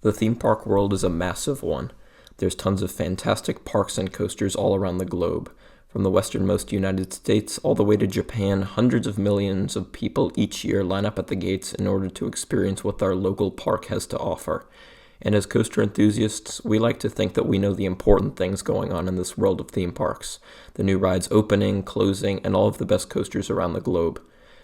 The theme park world is a massive one. There's tons of fantastic parks and coasters all around the globe. From the westernmost United States all the way to Japan, hundreds of millions of people each year line up at the gates in order to experience what our local park has to offer. And as coaster enthusiasts, we like to think that we know the important things going on in this world of theme parks. The new rides opening, closing, and all of the best coasters around the globe.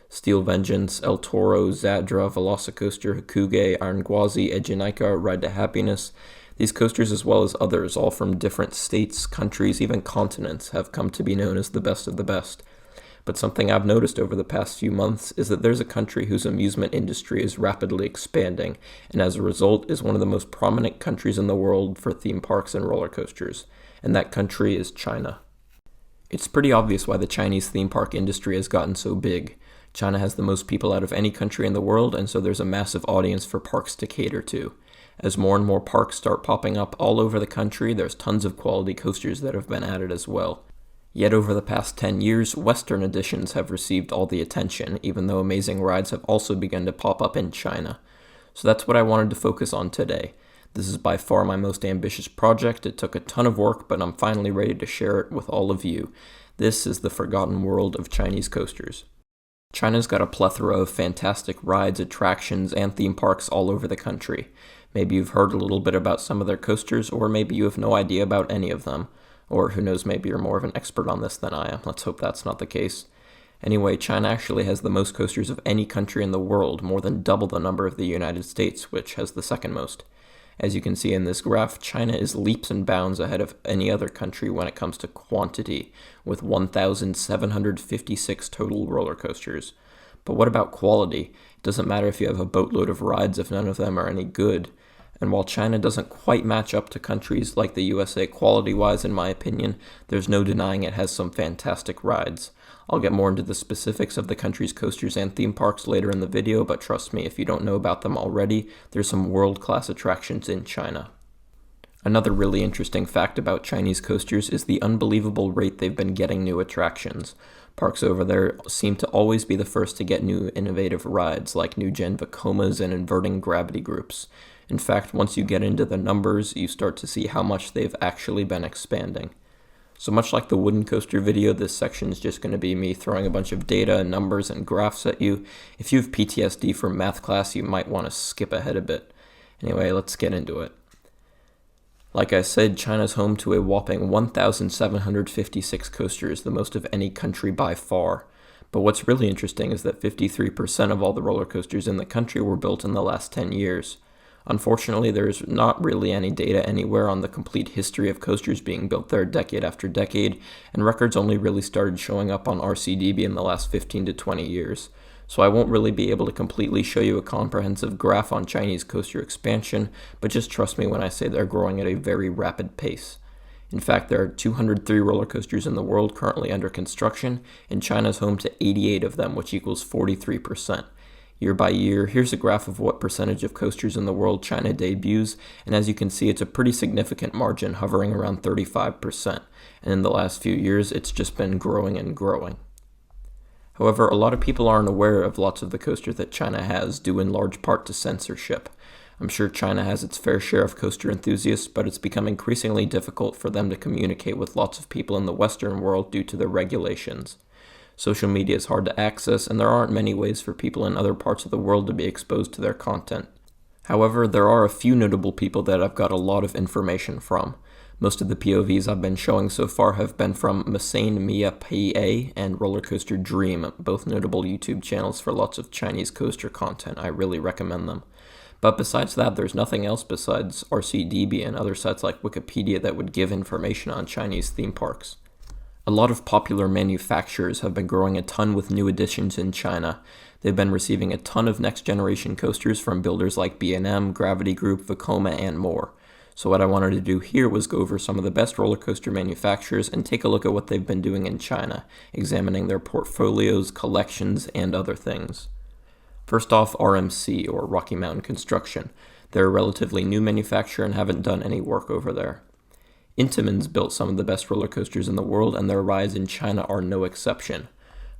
Steel Vengeance, El Toro, Zadra, Velocicoaster, Hakuge, Iron Gwazi, Ejinaika, Ride to Happiness. These coasters, as well as others, all from different states, countries, even continents, have come to be known as the best of the best. But something I've noticed over the past few months is that there's a country whose amusement industry is rapidly expanding, and as a result is one of the most prominent countries in the world for theme parks and roller coasters, and that country is China. It's pretty obvious why the Chinese theme park industry has gotten so big. China has the most people out of any country in the world, and so there's a massive audience for parks to cater to. As more and more parks start popping up all over the country, there's tons of quality coasters that have been added as well. Yet over the past 10 years, Western editions have received all the attention, even though amazing rides have also begun to pop up in China. So that's what I wanted to focus on today. This is by far my most ambitious project. It took a ton of work, but I'm finally ready to share it with all of you. This is the forgotten world of Chinese coasters. China's got a plethora of fantastic rides, attractions, and theme parks all over the country. Maybe you've heard a little bit about some of their coasters, or maybe you have no idea about any of them. Or who knows, maybe you're more of an expert on this than I am. Let's hope that's not the case. Anyway, China actually has the most coasters of any country in the world, more than double the number of the United States, which has the second most. As you can see in this graph, China is leaps and bounds ahead of any other country when it comes to quantity, with 1,756 total roller coasters. But what about quality? It doesn't matter if you have a boatload of rides if none of them are any good. And while China doesn't quite match up to countries like the USA quality-wise, in my opinion, there's no denying it has some fantastic rides. I'll get more into the specifics of the country's coasters and theme parks later in the video, but trust me, if you don't know about them already, there's some world-class attractions in China. Another really interesting fact about Chinese coasters is the unbelievable rate they've been getting new attractions. Parks over there seem to always be the first to get new innovative rides, like new-gen Vekomas and inverting gravity groups. In fact, once you get into the numbers, you start to see how much they've actually been expanding. So much like the wooden coaster video, this section is just going to be me throwing a bunch of data, numbers, and graphs at you. If you have PTSD from math class, you might want to skip ahead a bit. Anyway, let's get into it. Like I said, China's home to a whopping 1,756 coasters, the most of any country by far. But what's really interesting is that 53% of all the roller coasters in the country were built in the last 10 years. Unfortunately, there's not really any data anywhere on the complete history of coasters being built there decade after decade, and records only really started showing up on RCDB in the last 15 to 20 years. So I won't really be able to completely show you a comprehensive graph on Chinese coaster expansion, but just trust me when I say they're growing at a very rapid pace. In fact, there are 203 roller coasters in the world currently under construction, and China's home to 88 of them, which equals 43%. Year by year, here's a graph of what percentage of coasters in the world China debuts, and as you can see, it's a pretty significant margin, hovering around 35%, and in the last few years, it's just been growing and growing. However, a lot of people aren't aware of lots of the coasters that China has, due in large part to censorship. I'm sure China has its fair share of coaster enthusiasts, but it's become increasingly difficult for them to communicate with lots of people in the Western world due to the regulations. Social media is hard to access, and there aren't many ways for people in other parts of the world to be exposed to their content. However, there are a few notable people that I've got a lot of information from. Most of the POVs I've been showing so far have been from Masane Mia PA and Roller Coaster Dream, both notable YouTube channels for lots of Chinese coaster content. I really recommend them. But besides that, there's nothing else besides RCDB and other sites like Wikipedia that would give information on Chinese theme parks. A lot of popular manufacturers have been growing a ton with new additions in China. They've been receiving a ton of next-generation coasters from builders like B&M, Gravity Group, Vekoma, and more. So what I wanted to do here was go over some of the best roller coaster manufacturers and take a look at what they've been doing in China, examining their portfolios, collections, and other things. First off, RMC, or Rocky Mountain Construction. They're a relatively new manufacturer and haven't done any work over there. Intamin's built some of the best roller coasters in the world, and their rides in China are no exception.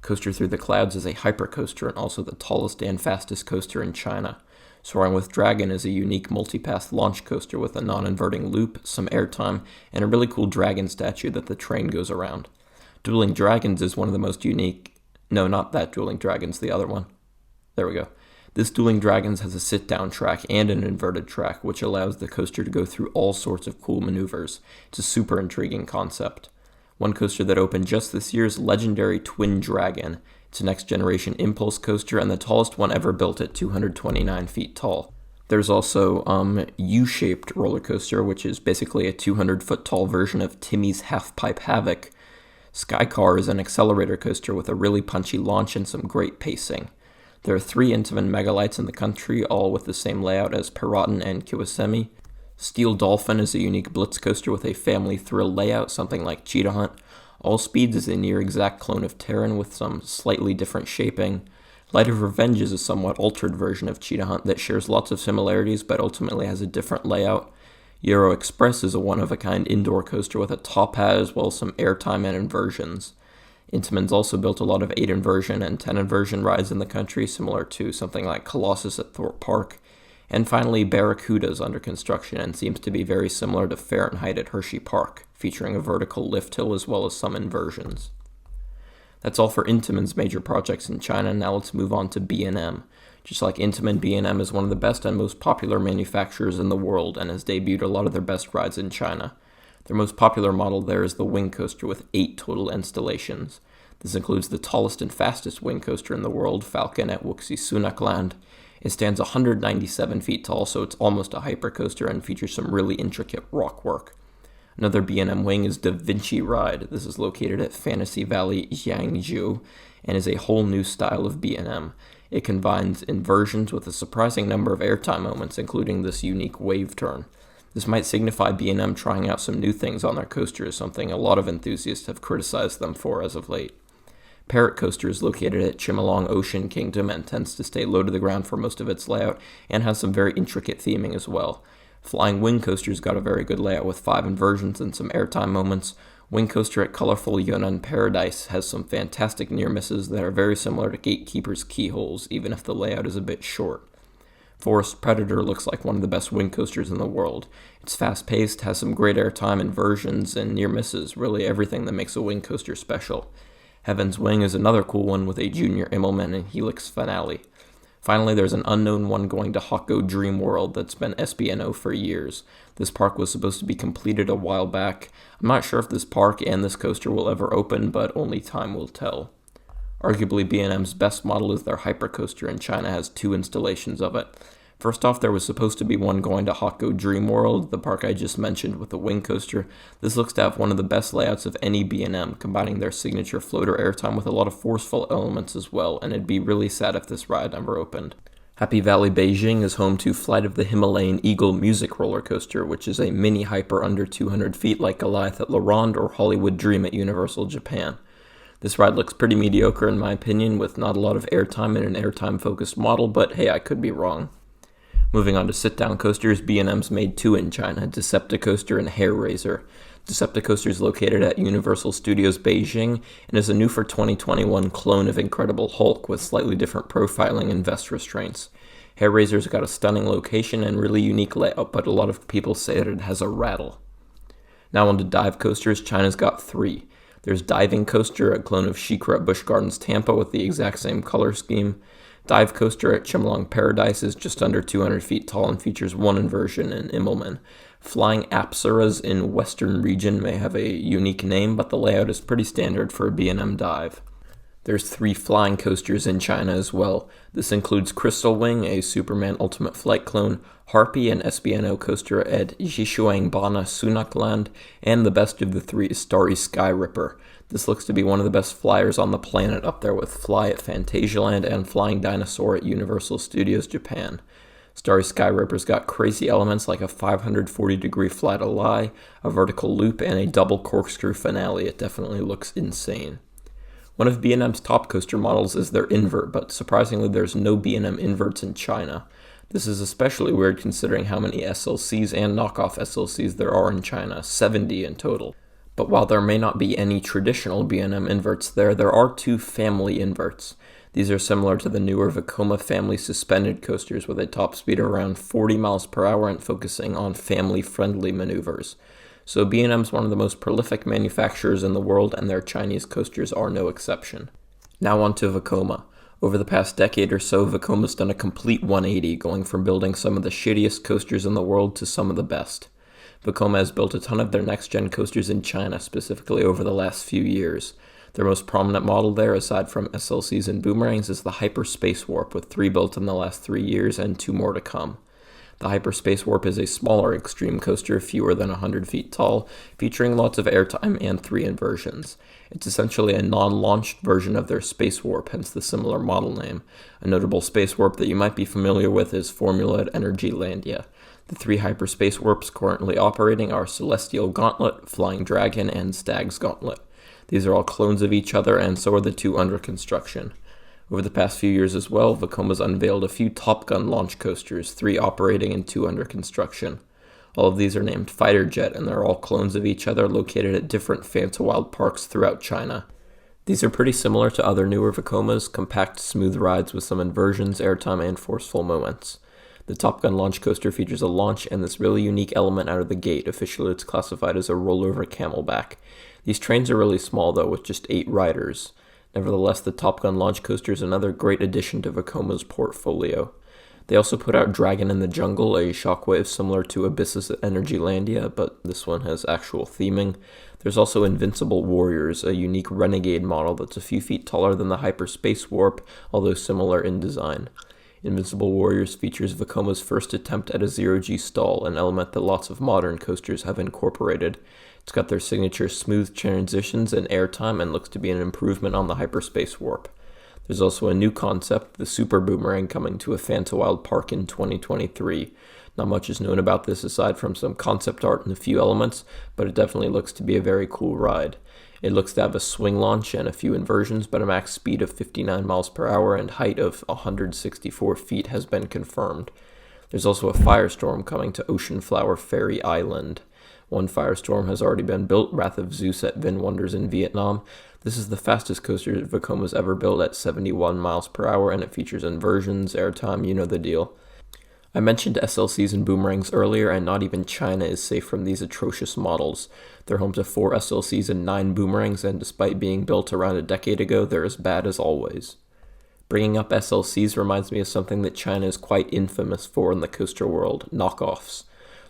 Coaster Through the Clouds is a hypercoaster and also the tallest and fastest coaster in China. Soaring with Dragon is a unique multipath launch coaster with a non-inverting loop, some airtime, and a really cool dragon statue that the train goes around. Dueling Dragons is one of the most unique... No, not that Dueling Dragons, the other one. There we go. This Dueling Dragons has a sit-down track and an inverted track, which allows the coaster to go through all sorts of cool maneuvers. It's a super intriguing concept. One coaster that opened just this year is legendary Twin Dragon. It's a next-generation impulse coaster and the tallest one ever built at 229 feet tall. There's also U-shaped roller coaster, which is basically a 200-foot tall version of Timmy's Half-Pipe Havoc. Skycar is an accelerator coaster with a really punchy launch and some great pacing. There are 3 Intamin megalights in the country, all with the same layout as Piraten and Kiwasemi. Steel Dolphin is a unique blitz coaster with a family thrill layout, something like Cheetah Hunt. All Speeds is a near-exact clone of Terran with some slightly different shaping. Light of Revenge is a somewhat altered version of Cheetah Hunt that shares lots of similarities but ultimately has a different layout. Euro Express is a one-of-a-kind indoor coaster with a top hat as well as some airtime and inversions. Intamin's also built a lot of 8 inversion and 10 inversion rides in the country, similar to something like Colossus at Thorpe Park. And finally, Barracuda is under construction and seems to be very similar to Fahrenheit at Hershey Park, featuring a vertical lift hill as well as some inversions. That's all for Intamin's major projects in China. Now let's move on to B&M. Just like Intamin, B&M is one of the best and most popular manufacturers in the world and has debuted a lot of their best rides in China. Their most popular model there is the Wing Coaster with 8 total installations. This includes the tallest and fastest wing coaster in the world, Falcon at Wuxi Sunakland. It stands 197 feet tall, so it's almost a hypercoaster and features some really intricate rock work. Another B&M wing is Da Vinci Ride. This is located at Fantasy Valley, Jiangsu, and is a whole new style of B&M. It combines inversions with a surprising number of airtime moments, including this unique wave turn. This might signify B&M trying out some new things on their coasters, something a lot of enthusiasts have criticized them for as of late. Parrot Coaster is located at Chimelong Ocean Kingdom and tends to stay low to the ground for most of its layout and has some very intricate theming as well. Flying Wing Coaster's got a very good layout with 5 inversions and some airtime moments. Wing Coaster at colorful Yunnan Paradise has some fantastic near misses that are very similar to Gatekeeper's keyholes, even if the layout is a bit short. Forest Predator looks like one of the best wing coasters in the world. It's fast-paced, has some great airtime, inversions, and near misses, really everything that makes a wing coaster special. Heaven's Wing is another cool one with a Junior Immelman and Helix finale. Finally, there's an unknown one going to Hokko Dream World that's been SBNO for years. This park was supposed to be completed a while back. I'm not sure if this park and this coaster will ever open, but only time will tell. Arguably, B&M's best model is their hypercoaster, and China has 2 installations of it. First off, there was supposed to be one going to Hokko Dream World, the park I just mentioned with the wing coaster. This looks to have one of the best layouts of any B&M, combining their signature floater airtime with a lot of forceful elements as well, and it'd be really sad if this ride never opened. Happy Valley Beijing is home to Flight of the Himalayan Eagle music roller coaster, which is a mini hyper under 200 feet like Goliath at La Ronde or Hollywood Dream at Universal Japan. This ride looks pretty mediocre in my opinion, with not a lot of airtime and an airtime-focused model, but hey, I could be wrong. Moving on to sit-down coasters, B&M's made 2 in China, Decepticoaster and Hair Raiser. Decepticoaster is located at Universal Studios Beijing and is a new for 2021 clone of Incredible Hulk with slightly different profiling and vest restraints. Hair Raiser's got a stunning location and really unique layout, but a lot of people say that it has a rattle. Now on to dive coasters, China's got 3. There's Diving Coaster, a clone of SheiKra at Busch Gardens Tampa with the exact same color scheme. Dive Coaster at Chimelong Paradise is just under 200 feet tall and features 1 inversion in Immelman. Flying Apsaras in Western Region may have a unique name, but the layout is pretty standard for a B&M dive. There's 3 flying coasters in China as well. This includes Crystal Wing, a Superman Ultimate Flight clone, Harpy, an SBNO coaster at Jishuangbana Sunakland, and the best of the 3 is Starry Sky Ripper. This looks to be one of the best flyers on the planet, up there with Fly at Phantasialand and Flying Dinosaur at Universal Studios Japan. Starry Sky Ripper's got crazy elements like a 540-degree fly to lie, a vertical loop, and a double corkscrew finale. It definitely looks insane. One of B&M's top coaster models is their invert, but surprisingly there's no B&M inverts in China. This is especially weird considering how many SLCs and knockoff SLCs there are in China, 70 in total. But while there may not be any traditional B&M inverts there are 2 family inverts. These are similar to the newer Vekoma family suspended coasters with a top speed of around 40 miles per hour and focusing on family-friendly maneuvers. So B&M is one of the most prolific manufacturers in the world, and their Chinese coasters are no exception. Now on to Vekoma. Over the past decade or so, Vekoma's done a complete 180, going from building some of the shittiest coasters in the world to some of the best. Vekoma has built a ton of their next-gen coasters in China, specifically over the last few years. Their most prominent model there, aside from SLCs and boomerangs, is the Hyperspace Warp, with 3 built in the last 3 years and 2 more to come. The Hyperspace Warp is a smaller extreme coaster, fewer than 100 feet tall, featuring lots of airtime and 3 inversions. It's essentially a non-launched version of their Space Warp, hence the similar model name. A notable Space Warp that you might be familiar with is Formula at Energylandia. The 3 Hyperspace Warps currently operating are Celestial Gauntlet, Flying Dragon, and Stag's Gauntlet. These are all clones of each other, and so are the 2 under construction. Over the past few years as well, Vekoma's unveiled a few Top Gun launch coasters, 3 operating and 2 under construction. All of these are named Fighter Jet, and they're all clones of each other located at different Fantawild parks throughout China. These are pretty similar to other newer Vekomas, compact, smooth rides with some inversions, airtime, and forceful moments. The Top Gun launch coaster features a launch and this really unique element out of the gate. Officially, it's classified as a rollover camelback. These trains are really small, though, with just 8 riders. Nevertheless, the Top Gun launch coaster is another great addition to Vekoma's portfolio. They also put out Dragon in the Jungle, a shockwave similar to Abyss's at Energylandia, but this one has actual theming. There's also Invincible Warriors, a unique renegade model that's a few feet taller than the Hyperspace Warp, although similar in design. Invincible Warriors features Vekoma's first attempt at a zero-G stall, an element that lots of modern coasters have incorporated. It's got their signature smooth transitions and airtime and looks to be an improvement on the Hyperspace Warp. There's also a new concept, the Super Boomerang, coming to a Fantawild park in 2023. Not much is known about this aside from some concept art and a few elements, but it definitely looks to be a very cool ride. It looks to have a swing launch and a few inversions, but a max speed of 59 miles per hour and height of 164 feet has been confirmed. There's also a Firestorm coming to Ocean Flower Ferry Island. One Firestorm has already been built, Wrath of Zeus at Vin Wonders in Vietnam. This is the fastest coaster Vekoma's ever built at 71 miles per hour, and it features inversions, airtime, you know the deal. I mentioned SLCs and boomerangs earlier, and not even China is safe from these atrocious models. They're home to 4 SLCs and 9 boomerangs, and despite being built around a decade ago, they're as bad as always. Bringing up SLCs reminds me of something that China is quite infamous for in the coaster world, knockoffs.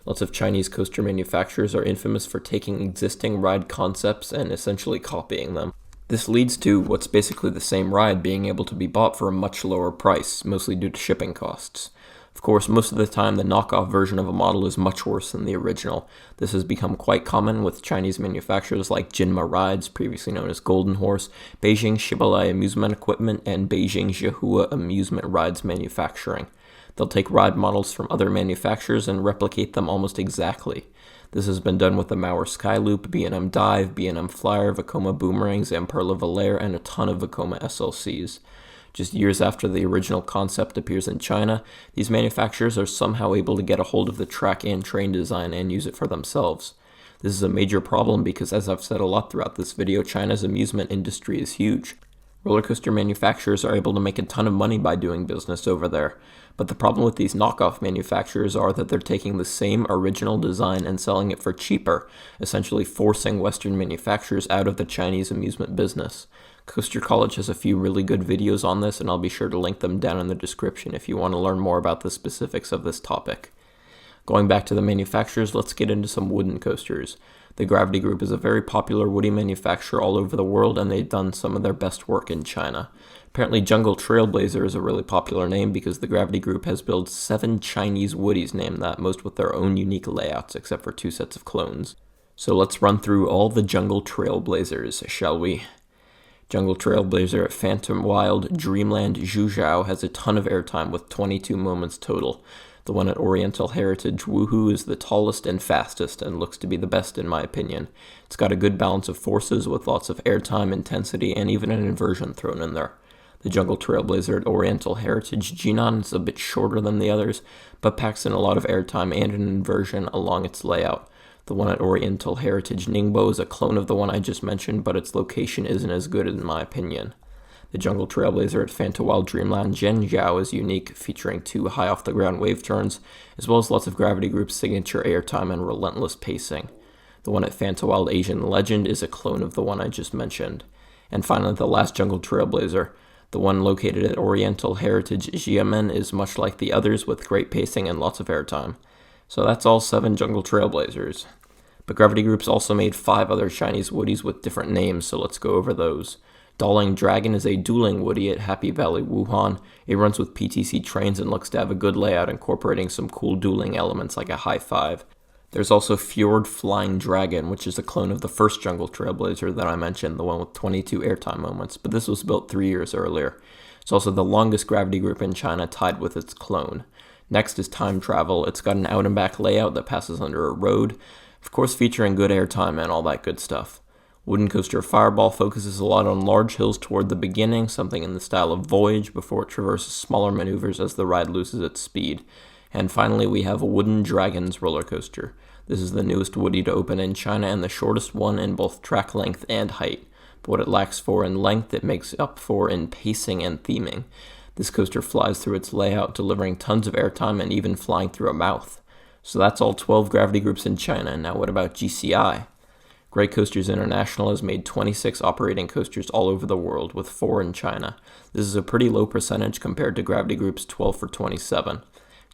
Lots of Chinese coaster manufacturers are infamous for taking existing ride concepts and essentially copying them. This leads to what's basically the same ride being able to be bought for a much lower price, mostly due to shipping costs. Of course, most of the time the knockoff version of a model is much worse than the original. This has become quite common with Chinese manufacturers like Jinma Rides, previously known as Golden Horse, Beijing Shibalai Amusement Equipment, and Beijing Zhihua Amusement Rides Manufacturing. They'll take ride models from other manufacturers and replicate them almost exactly. This has been done with the Mauer Skyloop, B&M Dive, B&M Flyer, Vekoma Boomerangs, Zamperla Valere, and a ton of Vekoma SLCs. Just years after the original concept appears in China, these manufacturers are somehow able to get a hold of the track and train design and use it for themselves. This is a major problem because, as I've said a lot throughout this video, China's amusement industry is huge. Roller coaster manufacturers are able to make a ton of money by doing business over there, but the problem with these knockoff manufacturers are that they're taking the same original design and selling it for cheaper, essentially forcing Western manufacturers out of the Chinese amusement business. Coaster College has a few really good videos on this, and I'll be sure to link them down in the description if you want to learn more about the specifics of this topic. Going back to the manufacturers, let's get into some wooden coasters. The Gravity Group is a very popular woody manufacturer all over the world, and they've done some of their best work in China. Apparently, Jungle Trailblazer is a really popular name because the Gravity Group has built 7 Chinese woodies named that, most with their own unique layouts, except for 2 sets of clones. So let's run through all the Jungle Trailblazers, shall we? Jungle Trailblazer at Fantawild Dreamland Zhuzhou has a ton of airtime with 22 moments total. The one at Oriental Heritage Wuhu is the tallest and fastest and looks to be the best in my opinion. It's got a good balance of forces with lots of airtime, intensity, and even an inversion thrown in there. The Jungle Trailblazer at Oriental Heritage Jinan is a bit shorter than the others, but packs in a lot of airtime and an inversion along its layout. The one at Oriental Heritage Ningbo is a clone of the one I just mentioned, but its location isn't as good in my opinion. The Jungle Trailblazer at Fantawild Dreamland Zhenjiao is unique, featuring 2 high-off-the-ground wave turns, as well as lots of Gravity Group's signature airtime and relentless pacing. The one at Fantawild Asian Legend is a clone of the one I just mentioned. And finally, the last Jungle Trailblazer, the one located at Oriental Heritage Xiamen, is much like the others with great pacing and lots of airtime. So that's all 7 Jungle Trailblazers. But Gravity Group's also made 5 other Chinese Woodies with different names, so let's go over those. Dawling Dragon is a dueling Woody at Happy Valley Wuhan. It runs with PTC trains and looks to have a good layout, incorporating some cool dueling elements like a high five. There's also Fjord Flying Dragon, which is a clone of the first Jungle Trailblazer that I mentioned, the one with 22 airtime moments, but this was built 3 years earlier. It's also the longest Gravity Group in China, tied with its clone. Next is Time Travel. It's got an out and back layout that passes under a road, of course featuring good airtime and all that good stuff. Wooden Coaster Fireball focuses a lot on large hills toward the beginning, something in the style of Voyage, before it traverses smaller maneuvers as the ride loses its speed. And finally, we have Wooden Dragons Roller Coaster. This is the newest Woody to open in China and the shortest one in both track length and height. But what it lacks for in length, it makes up for in pacing and theming. This coaster flies through its layout, delivering tons of airtime and even flying through a mouth. So that's all 12 Gravity Groups in China. Now what about GCI? Great Coasters International has made 26 operating coasters all over the world, with 4 in China. This is a pretty low percentage compared to Gravity Group's 12 for 27.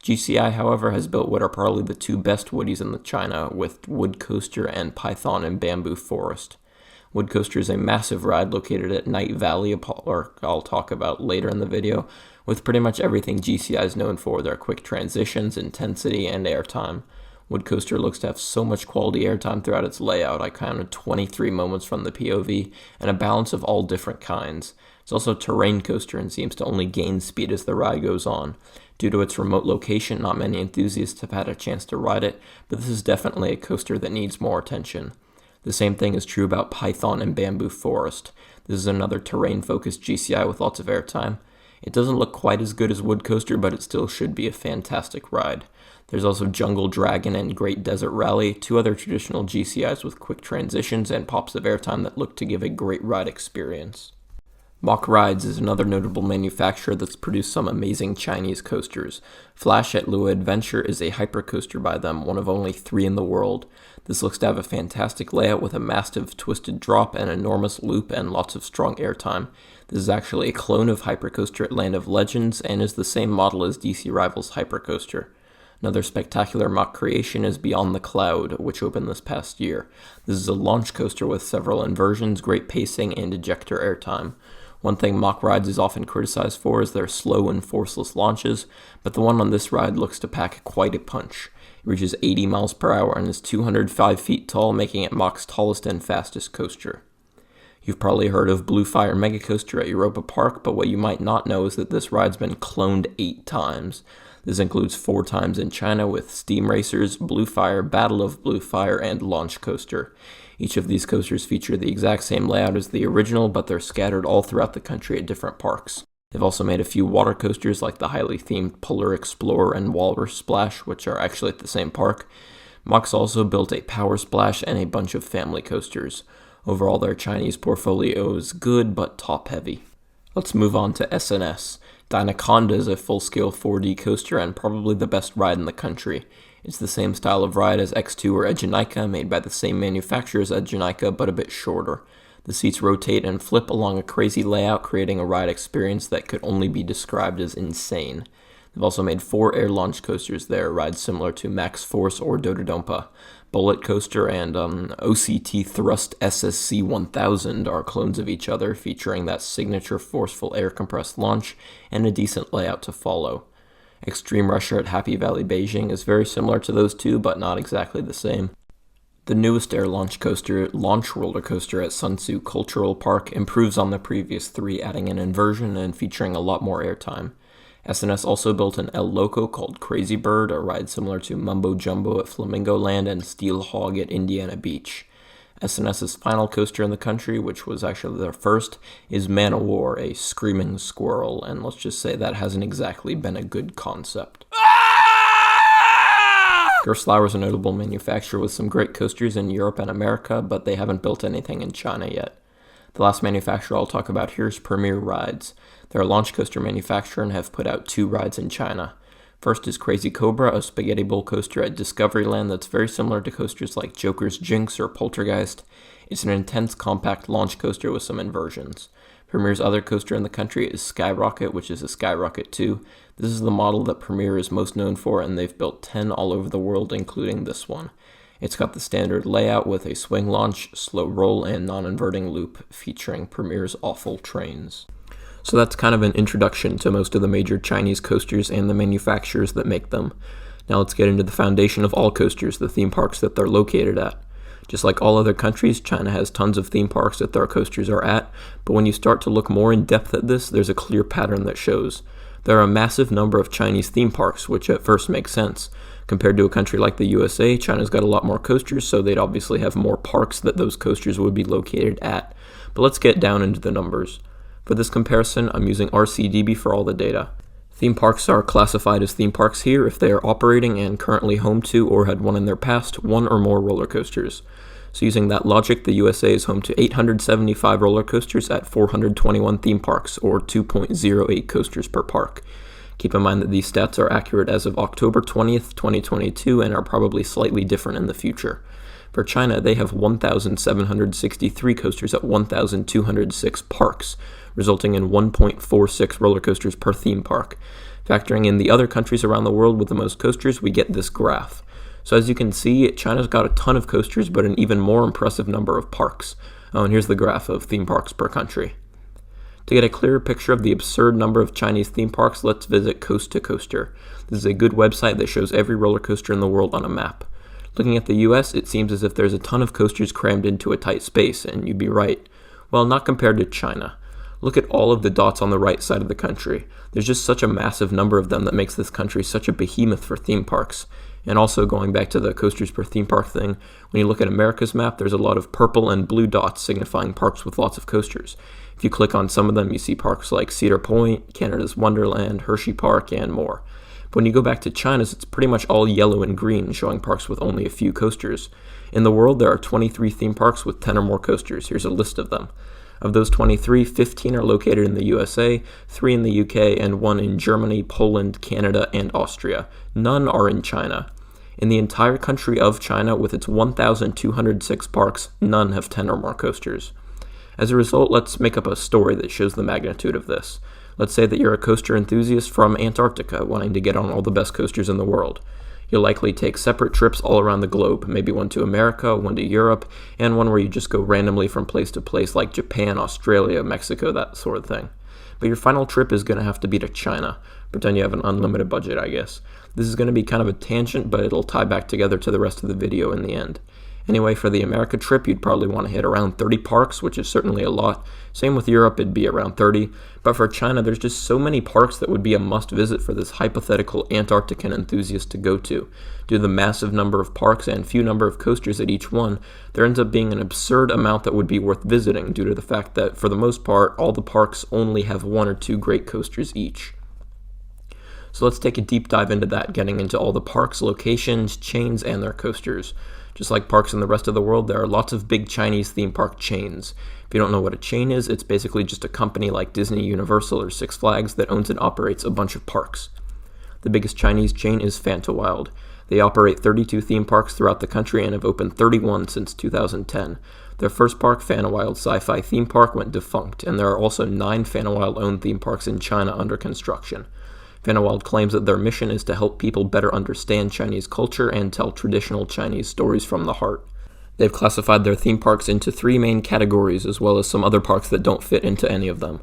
GCI, however, has built what are probably the 2 best Woodies in China, with Wood Coaster and Python and Bamboo Forest. Wood Coaster is a massive ride located at Night Valley, or I'll talk about later in the video, with pretty much everything GCI is known for: their quick transitions, intensity, and airtime. Wood Coaster looks to have so much quality airtime throughout its layout. I counted 23 moments from the POV, and a balance of all different kinds. It's also a terrain coaster and seems to only gain speed as the ride goes on. Due to its remote location, not many enthusiasts have had a chance to ride it, but this is definitely a coaster that needs more attention. The same thing is true about Python and Bamboo Forest. This is another terrain-focused GCI with lots of airtime. It doesn't look quite as good as Wood Coaster, but it still should be a fantastic ride. There's also Jungle Dragon and Great Desert Rally, 2 other traditional GCIs with quick transitions and pops of airtime that look to give a great ride experience. Mach Rides is another notable manufacturer that's produced some amazing Chinese coasters. Flash at Lua Adventure is a hypercoaster by them, one of only 3 in the world. This looks to have a fantastic layout with a massive twisted drop, an enormous loop, and lots of strong airtime. This is actually a clone of Hypercoaster at Land of Legends and is the same model as DC Rival's Hypercoaster. Another spectacular Mach creation is Beyond the Cloud, which opened this past year. This is a launch coaster with several inversions, great pacing, and ejector airtime. One thing Mach Rides is often criticized for is their slow and forceless launches, but the one on this ride looks to pack quite a punch. It reaches 80 miles per hour and is 205 feet tall, making it Mach's tallest and fastest coaster. You've probably heard of Blue Fire Mega Coaster at Europa Park, but what you might not know is that this ride's been cloned 8 times. This includes 4 times in China with Steam Racers, Blue Fire, Battle of Blue Fire, and Launch Coaster. Each of these coasters feature the exact same layout as the original, but they're scattered all throughout the country at different parks. They've also made a few water coasters like the highly themed Polar Explorer and Walrus Splash, which are actually at the same park. Mach's also built a Power Splash and a bunch of family coasters. Overall, their Chinese portfolio is good, but top-heavy. Let's move on to SNS. Dynaconda is a full-scale 4D coaster and probably the best ride in the country. It's the same style of ride as X2 or Edgenica, made by the same manufacturer as Edgenica, but a bit shorter. The seats rotate and flip along a crazy layout, creating a ride experience that could only be described as insane. They've also made 4 air launch coasters there, rides similar to Max Force or Dododompa. Bullet Coaster and OCT Thrust SSC 1000 are clones of each other, featuring that signature forceful air-compressed launch and a decent layout to follow. Extreme Rusher at Happy Valley Beijing is very similar to those 2, but not exactly the same. The newest air launch coaster, Launch Roller Coaster at Sun Tzu Cultural Park, improves on the previous 3, adding an inversion and featuring a lot more airtime. SNS also built an El Loco called Crazy Bird, a ride similar to Mumbo Jumbo at Flamingo Land and Steel Hog at Indiana Beach. SNS's final coaster in the country, which was actually their first, is Man o' War, a screaming squirrel, and let's just say that hasn't exactly been a good concept. Gerstlauer is a notable manufacturer with some great coasters in Europe and America, but they haven't built anything in China yet. The last manufacturer I'll talk about here is Premier Rides. They're a launch coaster manufacturer and have put out 2 rides in China. First is Crazy Cobra, a spaghetti bowl coaster at Discoveryland that's very similar to coasters like Joker's Jinx or Poltergeist. It's an intense, compact launch coaster with some inversions. Premier's other coaster in the country is Skyrocket, which is a Skyrocket 2. This is the model that Premier is most known for, and they've built 10 all over the world, including this one. It's got the standard layout with a swing launch, slow roll, and non-inverting loop, featuring Premier's awful trains. So that's kind of an introduction to most of the major Chinese coasters and the manufacturers that make them. Now let's get into the foundation of all coasters, the theme parks that they're located at. Just like all other countries, China has tons of theme parks that their coasters are at, but when you start to look more in depth at this, there's a clear pattern that shows. There are a massive number of Chinese theme parks, which at first makes sense. Compared to a country like the USA, China's got a lot more coasters, so they'd obviously have more parks that those coasters would be located at. But let's get down into the numbers. For this comparison, I'm using RCDB for all the data. Theme parks are classified as theme parks here if they are operating and currently home to or had won in their past 1 or more roller coasters. So using that logic, the USA is home to 875 roller coasters at 421 theme parks, or 2.08 coasters per park. Keep in mind that these stats are accurate as of October 20th, 2022, and are probably slightly different in the future. For China, they have 1,763 coasters at 1,206 parks, resulting in 1.46 roller coasters per theme park. Factoring in the other countries around the world with the most coasters, we get this graph. So as you can see, China's got a ton of coasters, but an even more impressive number of parks. Oh, and here's the graph of theme parks per country. To get a clearer picture of the absurd number of Chinese theme parks, let's visit Coast to Coaster. This is a good website that shows every roller coaster in the world on a map. Looking at the US, it seems as if there's a ton of coasters crammed into a tight space, and you'd be right. Well, not compared to China. Look at all of the dots on the right side of the country. There's just such a massive number of them that makes this country such a behemoth for theme parks. And also, going back to the coasters per theme park thing, when you look at America's map, there's a lot of purple and blue dots signifying parks with lots of coasters. If you click on some of them, you see parks like Cedar Point, Canada's Wonderland, Hershey Park, and more. But when you go back to China's, it's pretty much all yellow and green, showing parks with only a few coasters. In the world, there are 23 theme parks with 10 or more coasters. Here's a list of them. Of those 23, 15 are located in the USA, 3 in the UK, and 1 in Germany, Poland, Canada, and Austria. None are in China. In the entire country of China, with its 1,206 parks, none have 10 or more coasters. As a result, let's make up a story that shows the magnitude of this. Let's say that you're a coaster enthusiast from Antarctica wanting to get on all the best coasters in the world. You'll likely take separate trips all around the globe, maybe one to America, one to Europe, and one where you just go randomly from place to place like Japan, Australia, Mexico, that sort of thing. But your final trip is going to have to be to China. Pretend you have an unlimited budget, I guess. This is going to be kind of a tangent, but it'll tie back together to the rest of the video in the end. Anyway, for the America trip, you'd probably want to hit around 30 parks, which is certainly a lot. Same with Europe, it'd be around 30. But for China, there's just so many parks that would be a must-visit for this hypothetical Antarctican enthusiast to go to. Due to the massive number of parks and few number of coasters at each one, there ends up being an absurd amount that would be worth visiting due to the fact that, for the most part, all the parks only have 1 or 2 great coasters each. So let's take a deep dive into that, getting into all the parks, locations, chains, and their coasters. Just like parks in the rest of the world, there are lots of big Chinese theme park chains. If you don't know what a chain is, it's basically just a company like Disney, Universal, or Six Flags that owns and operates a bunch of parks. The biggest Chinese chain is Fantawild. They operate 32 theme parks throughout the country and have opened 31 since 2010. Their first park, Fantawild Sci-Fi Theme Park, went defunct, and there are also 9 Fantawild-owned theme parks in China under construction. Fantawild claims that their mission is to help people better understand Chinese culture and tell traditional Chinese stories from the heart. They've classified their theme parks into 3 main categories, as well as some other parks that don't fit into any of them.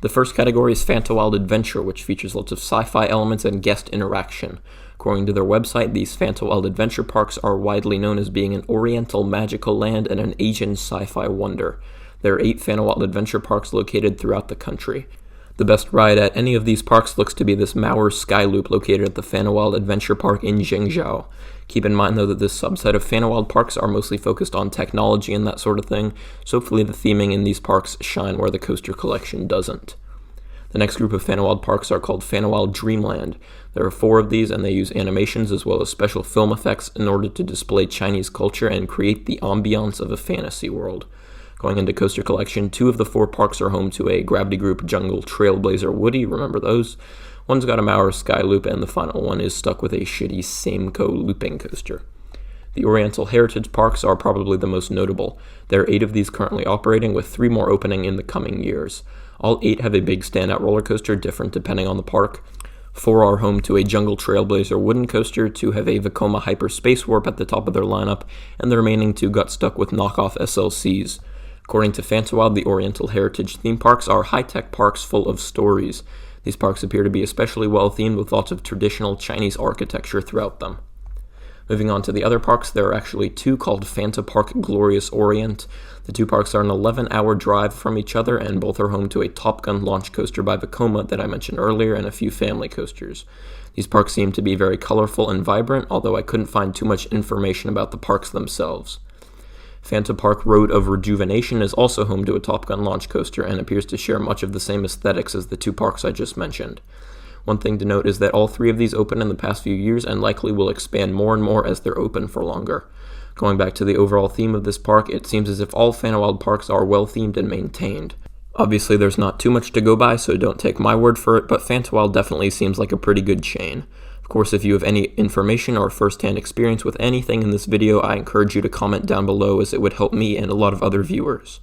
The first category is Fantawild Adventure, which features lots of sci-fi elements and guest interaction. According to their website, these Fantawild Adventure parks are widely known as being an oriental magical land and an Asian sci-fi wonder. There are 8 Fantawild Adventure parks located throughout the country. The best ride at any of these parks looks to be this Mauer Sky Loop located at the Fantawild Adventure Park in Zhengzhou. Keep in mind, though, that this subset of Fantawild parks are mostly focused on technology and that sort of thing, so hopefully the theming in these parks shine where the coaster collection doesn't. The next group of Fantawild parks are called Fantawild Dreamland. There are 4 of these, and they use animations as well as special film effects in order to display Chinese culture and create the ambiance of a fantasy world. Going into coaster collection, 2 of the 4 parks are home to a Gravity Group Jungle Trailblazer Woody, remember those? One's got a Maurer Sky Loop, and the final one is stuck with a shitty Sameco looping coaster. The Oriental Heritage Parks are probably the most notable. There are 8 of these currently operating, with 3 more opening in the coming years. All 8 have a big standout roller coaster, different depending on the park. 4 are home to a Jungle Trailblazer wooden coaster, 2 have a Vekoma Hyper Space Warp at the top of their lineup, and the remaining 2 got stuck with knockoff SLCs. According to Fantawild, the Oriental Heritage theme parks are high-tech parks full of stories. These parks appear to be especially well-themed with lots of traditional Chinese architecture throughout them. Moving on to the other parks, there are actually 2 called Fanta Park Glorious Orient. The 2 parks are an 11-hour drive from each other, and both are home to a Top Gun launch coaster by Vekoma that I mentioned earlier and a few family coasters. These parks seem to be very colorful and vibrant, although I couldn't find too much information about the parks themselves. Fanta Park Road of Rejuvenation is also home to a Top Gun launch coaster and appears to share much of the same aesthetics as the 2 parks I just mentioned. One thing to note is that all 3 of these opened in the past few years and likely will expand more and more as they're open for longer. Going back to the overall theme of this park, it seems as if all Fantawild parks are well themed and maintained. Obviously there's not too much to go by, so don't take my word for it, but Fantawild definitely seems like a pretty good chain. Of course, if you have any information or first-hand experience with anything in this video, I encourage you to comment down below as it would help me and a lot of other viewers.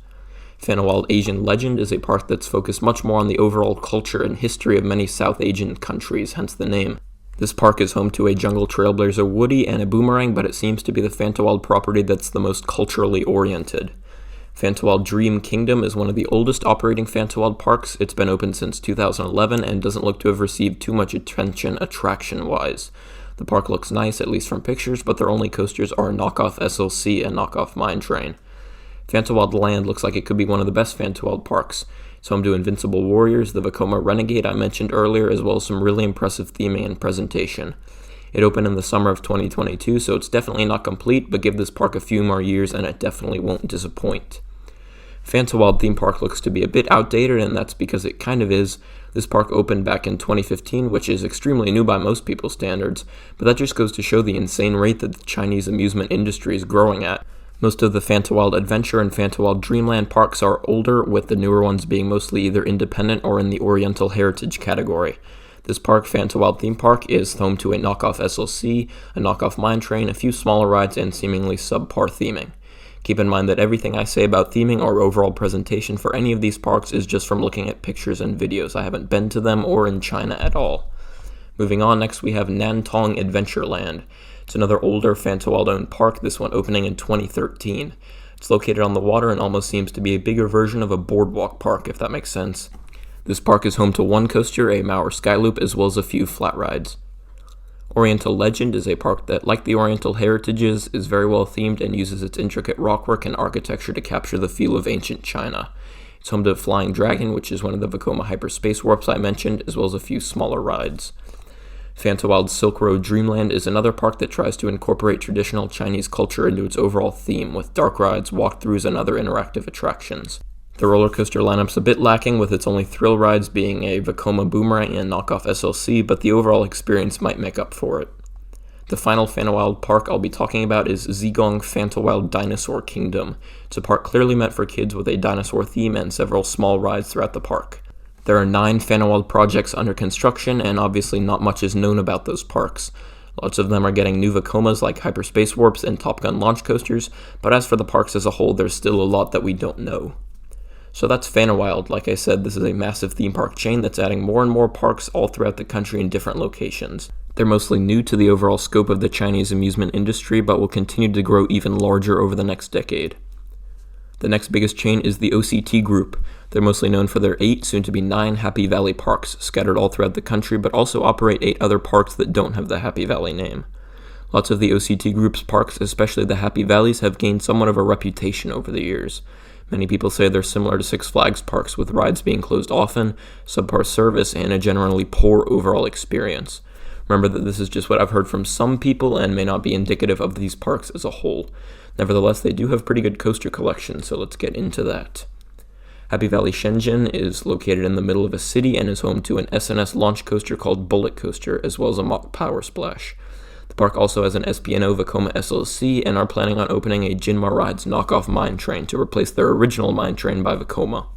Fantawild Asian Legend is a park that's focused much more on the overall culture and history of many South Asian countries, hence the name. This park is home to a Jungle Trailblazer Woody and a Boomerang, but it seems to be the Fantawild property that's the most culturally oriented. Fantawild Dream Kingdom is one of the oldest operating Fantawild parks. It's been open since 2011 and doesn't look to have received too much attention attraction-wise. The park looks nice, at least from pictures, but their only coasters are knockoff SLC and knockoff Mine Train. Fantawild Land looks like it could be one of the best Fantawild parks. It's home to Invincible Warriors, the Vekoma Renegade I mentioned earlier, as well as some really impressive theming and presentation. It opened in the summer of 2022, so it's definitely not complete, but give this park a few more years and it definitely won't disappoint. Fantawild theme park looks to be a bit outdated, and that's because it kind of is. This park opened back in 2015, which is extremely new by most people's standards, but that just goes to show the insane rate that the Chinese amusement industry is growing at. Most of the Fantawild Adventure and Fantawild Dreamland parks are older, with the newer ones being mostly either independent or in the Oriental Heritage category. This park, Fantawild Theme Park, is home to a knockoff SLC, a knockoff Mine Train, a few smaller rides, and seemingly subpar theming. Keep in mind that everything I say about theming or overall presentation for any of these parks is just from looking at pictures and videos. I haven't been to them or in China at all. Moving on, next we have Nantong Adventureland. It's another older Fantawild-owned park, this one opening in 2013. It's located on the water and almost seems to be a bigger version of a boardwalk park, if that makes sense. This park is home to one coaster, a Maurer Sky Loop, as well as a few flat rides. Oriental Legend is a park that, like the Oriental Heritages, is very well themed and uses its intricate rockwork and architecture to capture the feel of ancient China. It's home to Flying Dragon, which is one of the Vekoma Hyperspace Warps I mentioned, as well as a few smaller rides. Fantawild Silk Road Dreamland is another park that tries to incorporate traditional Chinese culture into its overall theme, with dark rides, walkthroughs, and other interactive attractions. The roller coaster lineup's a bit lacking, with its only thrill rides being a Vekoma Boomerang and knockoff SLC, but the overall experience might make up for it. The final Fantawild park I'll be talking about is Zigong Fantawild Dinosaur Kingdom. It's a park clearly meant for kids with a dinosaur theme and several small rides throughout the park. There are 9 Fantawild projects under construction, and obviously not much is known about those parks. Lots of them are getting new Vekomas like Hyperspace Warps and Top Gun launch coasters, but as for the parks as a whole, there's still a lot that we don't know. So that's Fantawild. Like I said, this is a massive theme park chain that's adding more and more parks all throughout the country in different locations. They're mostly new to the overall scope of the Chinese amusement industry, but will continue to grow even larger over the next decade. The next biggest chain is the OCT Group. They're mostly known for their 8, soon to be 9 Happy Valley parks, scattered all throughout the country, but also operate 8 other parks that don't have the Happy Valley name. Lots of the OCT Group's parks, especially the Happy Valleys, have gained somewhat of a reputation over the years. Many people say they're similar to Six Flags parks, with rides being closed often, subpar service, and a generally poor overall experience. Remember that this is just what I've heard from some people and may not be indicative of these parks as a whole. Nevertheless, they do have pretty good coaster collections, so let's get into that. Happy Valley Shenzhen is located in the middle of a city and is home to an SNS launch coaster called Bullet Coaster, as well as a mock Power Splash. The park also has an SPNO Vekoma SLC and are planning on opening a Jinma Rides knockoff mine train to replace their original mine train by Vekoma.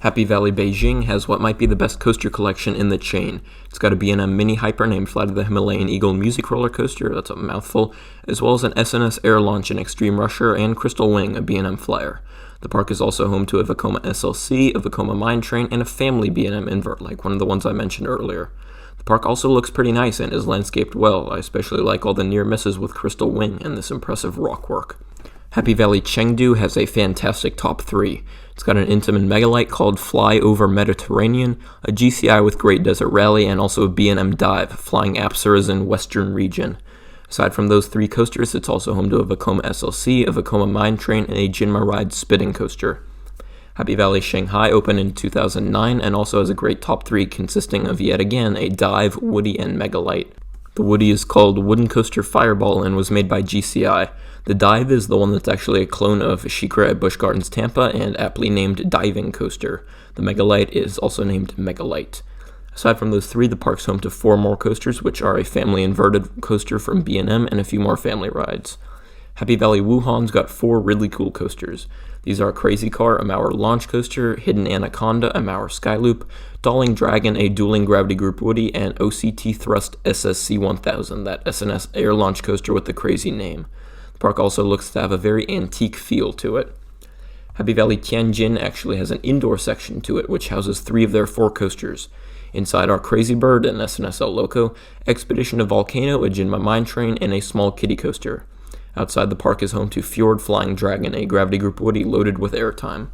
Happy Valley Beijing has what might be the best coaster collection in the chain. It's got a B&M Mini Hyper named Flight of the Himalayan Eagle music roller coaster, that's a mouthful, as well as an SNS Air Launch and Extreme Rusher, and Crystal Wing, a B&M Flyer. The park is also home to a Vekoma SLC, a Vekoma Mine Train, and a family B&M invert, like one of the ones I mentioned earlier. The park also looks pretty nice and is landscaped well. I especially like all the near misses with Crystal Wing and this impressive rock work. Happy Valley Chengdu has a fantastic top 3. It's got an Intamin Megalite called Fly Over Mediterranean, a GCI with Great Desert Rally, and also a B&M Dive, flying Apsaras in Western Region. Aside from those 3 coasters, it's also home to a Vekoma SLC, a Vekoma Mine Train, and a Jinma Ride spitting coaster. Happy Valley Shanghai opened in 2009 and also has a great top 3 consisting of, yet again, a Dive, Woody, and Megalite. The Woody is called Wooden Coaster Fireball and was made by GCI. The Dive is the one that's actually a clone of Shikra at Busch Gardens Tampa and aptly named Diving Coaster. The Megalite is also named Megalite. Aside from those 3, the park's home to 4 more coasters, which are a family inverted coaster from B&M and a few more family rides. Happy Valley Wuhan's got 4 really cool coasters. These are Crazy Car, a Mauer launch coaster, Hidden Anaconda, a Mauer Skyloop, Dalling Dragon, a dueling gravity group Woody, and OCT Thrust SSC 1000, that SNS air launch coaster with the crazy name. The park also looks to have a very antique feel to it. Happy Valley Tianjin actually has an indoor section to it, which houses 3 of their 4 coasters. Inside are Crazy Bird, an SNS El Loco, Expedition of Volcano, a Jinma Mine Train, and a small kiddie coaster. Outside the park is home to Fjord Flying Dragon, a gravity group Woody loaded with airtime.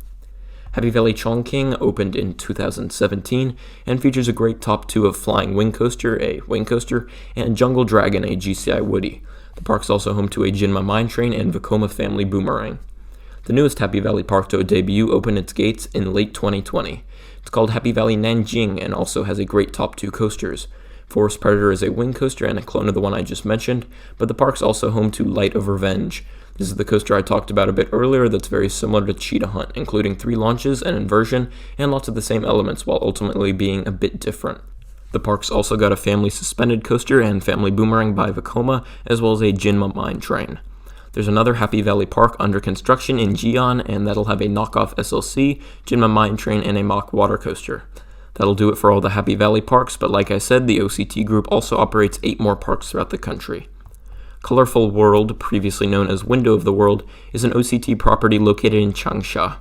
Happy Valley Chongqing opened in 2017 and features a great top 2 of Flying Wing Coaster, a wing coaster, and Jungle Dragon, a GCI Woody. The park's also home to a Jinma Mine Train and Vekoma Family Boomerang. The newest Happy Valley park to debut opened its gates in late 2020. It's called Happy Valley Nanjing and also has a great top 2 coasters. Forest Predator is a wing coaster and a clone of the one I just mentioned, but the park's also home to Light of Revenge. This is the coaster I talked about a bit earlier that's very similar to Cheetah Hunt, including 3 launches, an inversion, and lots of the same elements while ultimately being a bit different. The park's also got a family suspended coaster and family boomerang by Vekoma, as well as a Jinma Mine Train. There's another Happy Valley park under construction in Jian, and that'll have a knockoff SLC, Jinma Mine Train, and a mock water coaster. That'll do it for all the Happy Valley parks, but like I said, the OCT group also operates 8 more parks throughout the country. Colorful World, previously known as Window of the World, is an OCT property located in Changsha.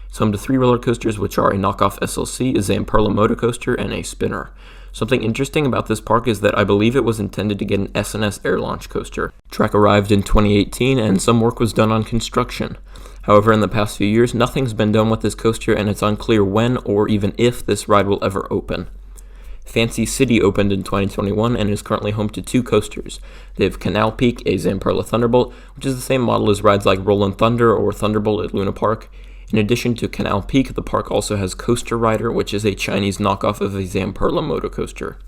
It's home to 3 roller coasters, which are a knockoff SLC, a Zamperla motor coaster, and a spinner. Something interesting about this park is that I believe it was intended to get an SNS air launch coaster. Track arrived in 2018, and some work was done on construction. However, in the past few years, nothing's been done with this coaster, and it's unclear when or even if this ride will ever open. Fancy City opened in 2021 and is currently home to 2 coasters. They have Canal Peak, a Zamperla Thunderbolt, which is the same model as rides like Rollin' Thunder or Thunderbolt at Luna Park. In addition to Canal Peak, the park also has Coaster Rider, which is a Chinese knockoff of a Zamperla motor coaster.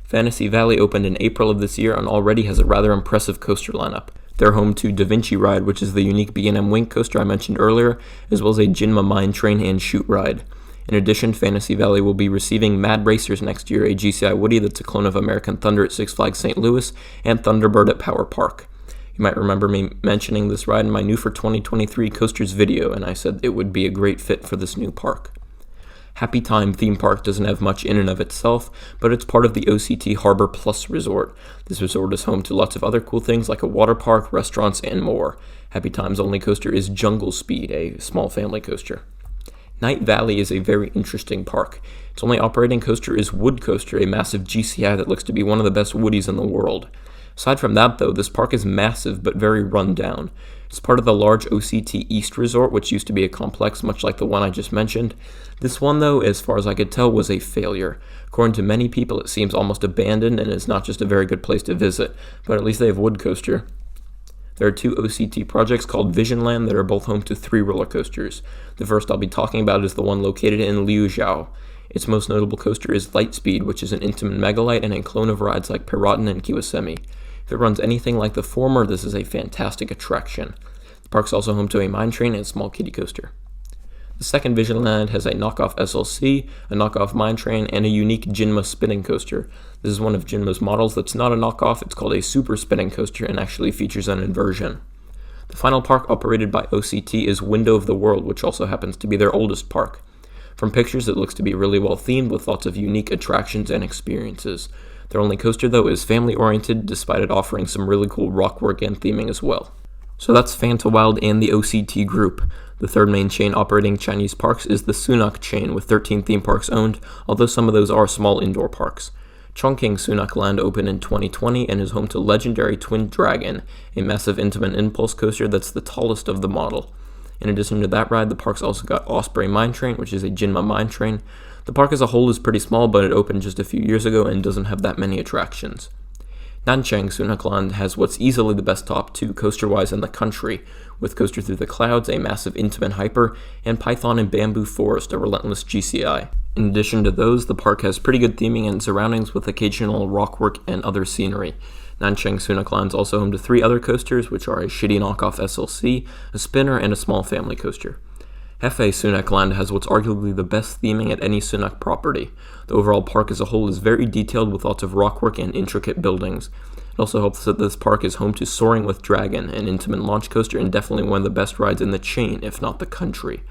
Fantasy Valley opened in April of this year and already has a rather impressive coaster lineup. They're home to Da Vinci Ride, which is the unique B&M Wing coaster I mentioned earlier, as well as a Jinma Mine Train and Shoot Ride. In addition, Fantasy Valley will be receiving Mad Racers next year, a GCI Woody that's a clone of American Thunder at Six Flags St. Louis, and Thunderbird at Power Park. You might remember me mentioning this ride in my new for 2023 Coasters video, and I said it would be a great fit for this new park. Happy Time Theme Park doesn't have much in and of itself, but it's part of the OCT Harbor Plus Resort. This resort is home to lots of other cool things like a water park, restaurants, and more. Happy Time's only coaster is Jungle Speed, a small family coaster. Night Valley is a very interesting park. Its only operating coaster is Wood Coaster, a massive GCI that looks to be one of the best woodies in the world. Aside from that, though, this park is massive but very run down. It's part of the large OCT East Resort, which used to be a complex much like the one I just mentioned. This one, though, as far as I could tell, was a failure. According to many people, it seems almost abandoned and is not just a very good place to visit, but at least they have Wood Coaster. There are 2 OCT projects called Visionland that are both home to 3 roller coasters. The first I'll be talking about is the one located in Liuzhou. Its most notable coaster is Lightspeed, which is an Intamin Megalite and a clone of rides like Piraten and Kiwasemi. If it runs anything like the former, this is a fantastic attraction. The park's also home to a mine train and small kiddie coaster. The second Visionland has a knockoff SLC, a knockoff mine train, and a unique Jinma spinning coaster. This is one of Jinma's models that's not a knockoff. It's called a super spinning coaster and actually features an inversion. The final park operated by OCT is Window of the World, which also happens to be their oldest park. From pictures, it looks to be really well themed with lots of unique attractions and experiences. Their only coaster, though, is family-oriented, despite it offering some really cool rockwork and theming as well. So that's Fantawild and the OCT group. The third main chain operating Chinese parks is the Sunac chain, with 13 theme parks owned, although some of those are small indoor parks. Chongqing Sunac Land opened in 2020 and is home to legendary Twin Dragon, a massive intimate impulse coaster that's the tallest of the model. In addition to that ride, the park's also got Osprey Mine Train, which is a Jinma mine train. The park as a whole is pretty small, but it opened just a few years ago and doesn't have that many attractions. Nanchang Sunac Land has what's easily the best top 2 coaster-wise in the country, with Coaster Through the Clouds, a massive intimate hyper, and Python and Bamboo Forest, a relentless GCI. In addition to those, the park has pretty good theming and surroundings with occasional rockwork and other scenery. Nanchang Sunac Land is also home to 3 other coasters, which are a shitty knockoff SLC, a spinner, and a small family coaster. Hefei Sunac Land has what's arguably the best theming at any Sunac property. The overall park as a whole is very detailed with lots of rockwork and intricate buildings. It also helps that this park is home to Soaring with Dragon, an intimate launch coaster and definitely one of the best rides in the chain, if not the country.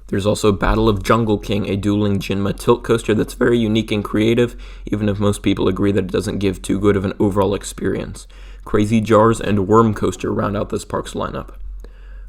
There's also Battle of Jungle King, a dueling Jinma tilt coaster that's very unique and creative, even if most people agree that it doesn't give too good of an overall experience. Crazy Jars and Worm Coaster round out this park's lineup.